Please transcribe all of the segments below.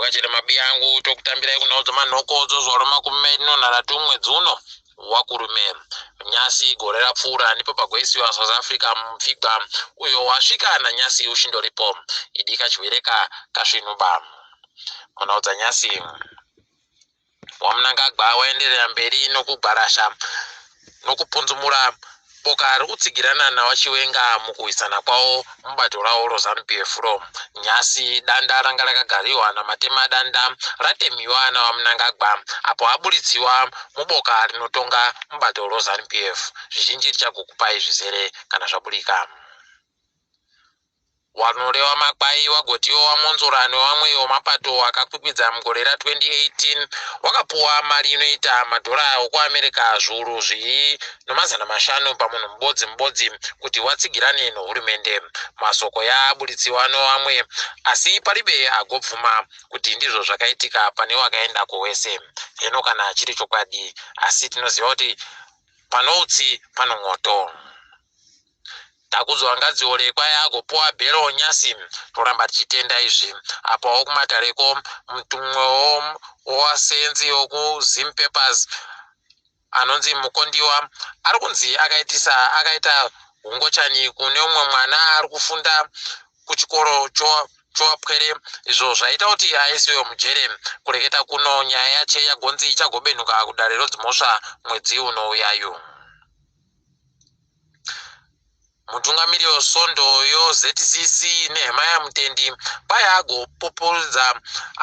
wakachere mabiyangu tokutambirai kunaudzo manhokodzo zuva ramakumi na ratu mwedzi uno waKurume nyasi gore rapfuura ndipo pagoisiwa South Africa mupfigwa uyo wasvika nanyasi ushindoripo idika chiwereka kasvinuba mwana dzanyasi waMnangagwa waenderera mberi nokugwarasha nokupunzumura boka rikutsigirana nawachiwenga mukuisana kwawo mubato rawo roZANU-PF ro nyasi danda ranga rakagariwa naMatemadanda ratemiwa nawaMnangagwa apo aburitsiwa muboka rinotonga mubato roZANU-PF zvizhinji richagokupai zvizere kana zvaburika wanoreva makwai wagotiwo wamonzorano wamwewo mapato akakwikwidzira mugore ra2018 wakapuwa mari inoita madhora okuAmerica zviuru zviri nomazana mashanu pamunhu mubodzi kuti watsigirane nohurumende masoko yaaburitsiwa nowamwe asi paribe agobvuma kuti ndizvo zvakaitika pane wakaendako wese heno kana chiri chokwadi asi tinoziva kuti pano utsi pano mwoto takudzwa ngadziore kwai agopuwa bhero nyasi toramba tichitenda izvi apo kumatareko mutumwewo wasenzi wokuZim Papers anonzi Mukondiwa ari kunzi akaita hungochani kune umwe mwana ari kufunda kuchikoro choapwere izvo zvaita kuti aisiwe mujere kureketa kuno nyaya yache yagonzi ichagobenuka kudare rodzimhosva mwedzi unouyayo mutungamiri wesondo yoZCC Nehemiah Mutendi kwai agopopolza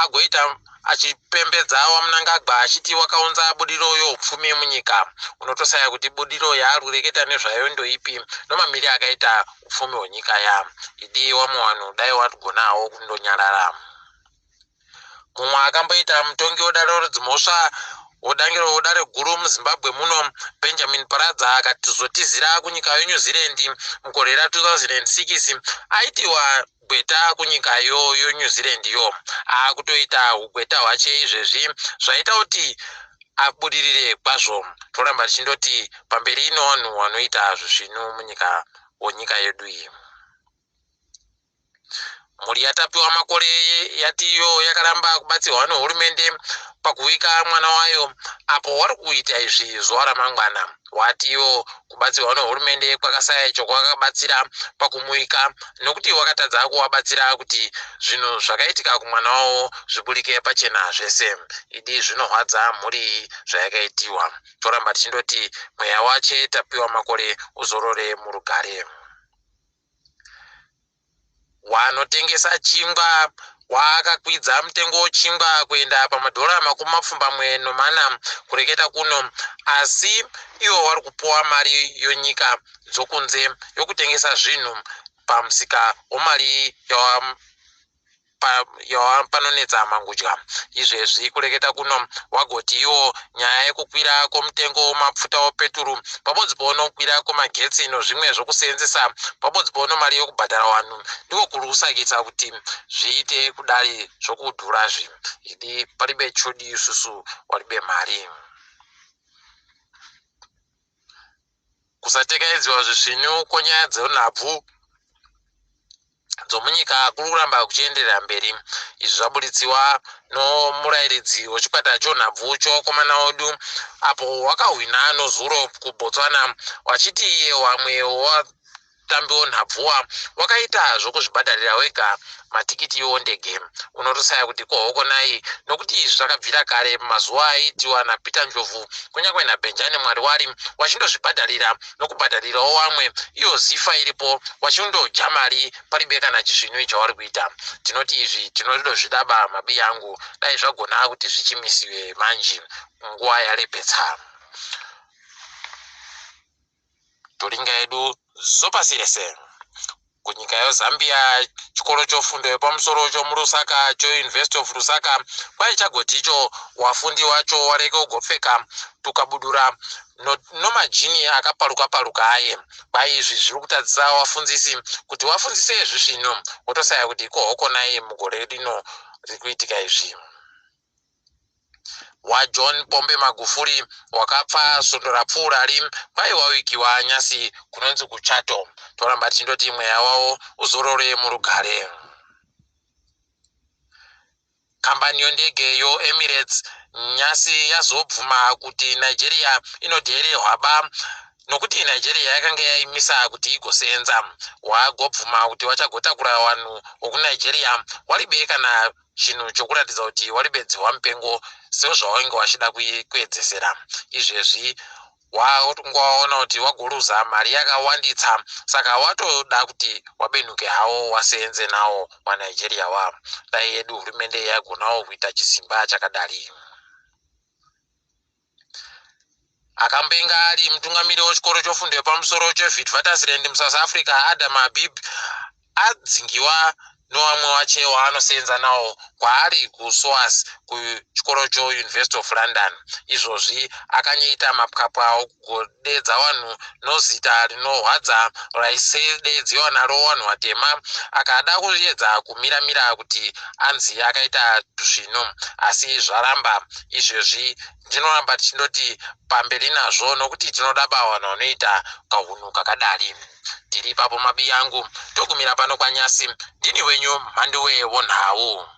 agoita achipembedza waMnangagwa achiti wakaunza budiro youpfumi munyika unotosaya kuti budiro yaari kureketa nezvayo ndoipi nomamiri akaita upfumi hwenyika ya idi wamwe vanhu dai watogonawo kundonyarara mumwe akamboita mutongi wodare rodzimhosva wodare guru muZimbabwe muno Benjamin Paradza akatizotizira kunyika yeNew Zealand mugore ra2006 aitiwa gweta kunyika yeNew Zealand yo akutoita ugweta hwache izvezvi zvaita kuti abudirire kwazvo toramba tichindoti pamberi ino vanhu vanoita zvezvinu munyika wonyika yedu iyi mhuri yatapiwa makore yatiyo yakaramba kubatsirwa nehurumende pakuvika mwana wayo apo wari kuita izvi zuva ramangwana watiyo kubatsirwa nehurumende kwakasaya icho kwakabatsira pakumuika nokuti wakatadza kuwabatsira kuti zvinhu zvakaitika kumwana wavo zviburike pachena zvese idi zvinorwadza mhuri zvayakaitiwa toramba tichindoti mweya wache tapiwa makore uzorore murugare wanotengesa chingwa wakakwidza mutengo wechingwa kuenda pamadhora $40 kureketa kuno asi iwo wari kupuwa mari yonyika dzokunze yokutengesa zvinhu pamusika womari panonetsa mangudya izvezvi kureketa kuno wagoti iwo nyaya yekukwira kwomutengo wemapfuta wepeturu pabodzi paunokwira kwemagetsi nezvimwe zvokuseenzesa pabodzi pauno mari yokubhadhara vanhu ndiko kuri kusakisa kuti zviite kudari zvokudhurazvi idi paribe chodi isusu waribe mari kusatekaidziwa zvezvinyu kwonyaya dzenhabvu dzomunyika kuri kuramba kuchienderera mberi izvi zvaburitsiwa nomurayiridzi wechikwata chonhabvu chevakomana wedu apo wakahwina nozuro kuBotswana wachiti iye wamwe watambi wenhabvuwa wakaita zvokuzvibhadharira wega matikiti ondege unotosaya kuti kohokonai nokuti izvi zvakabvira kare mazuva aitiwa naPeter Ndlovu kunyangwe naBenjani Mwariwari wachindozvibhadharira nokubhadharirawo wamwe iyo zifa iripo wachindodya mari paribe kana chizvinu icho wari kuita tinoti izvi tinotozvidaba mabi yangu dai zvagona kuti zvichimisiwe manje nguva yaRebetsa toringa yedu zopasirese kunyika yeZambia chikoro chofundo yepamusoro chomuRusaka choUniversity of Lusaka kwai chagoti icho wafundi wacho wareke kugopfeka tukabudura nomajini akaparuka aye kwai izvi zviri kutadzisa wafundzisi kuti wafundzise izvi zvino wotosaya kuti kohokonai mugore rino rikuitika izvi waJohn Pombe Magufuli wakapfa sondo rapfuura kwai wawikiwa nyasi kunonzi kuChato toramba tichindoti mweya wawo uzorore murugare kambani yondege yo Emirates nyasi yazobvuma kuti Nigeria inodherehwaba nokuti Nigeria yakanga yaimisa kuti igosenza wagobvuma kuti wachagotakura vanhu vokuNigeria waribe kana chinhu chokuratidza kuti waribedzwa mupengo sezvawainge wachida kuedzesera. Izvezvi waona kuti wagoruza mari yakawanditsa, saka watoda kuti wabenuke hawo wasenze nawo waNigeria wa. Dai yedu hurumende yagonawo kuita chisimba chakadari. Akambenga ari mutungamiri wechikoro chofundo yepamusoro cheWitwatersrand muSouth Africa Adam Habib adzingiwa novamwe vache vaanosenza nawo kwaari kuSOAS kuchikoro choUniversity of London. Izvozvi akanyaita mapwapwa okugodedza vanhu nozita rinorwadza raisededziwa naro vanhu vatema, akada kuedza kumiramira kuti anzi akaita zvino, asi zvaramba. Izvezvi ndinoramba tichindoti pamberi nazvo nokuti tinoda vanhu vanoita kahunhu kakadari. Tiri papo mabi yangu togumira pano kwaNyasi. Ndini wenyu Mhanduwe WeNhau.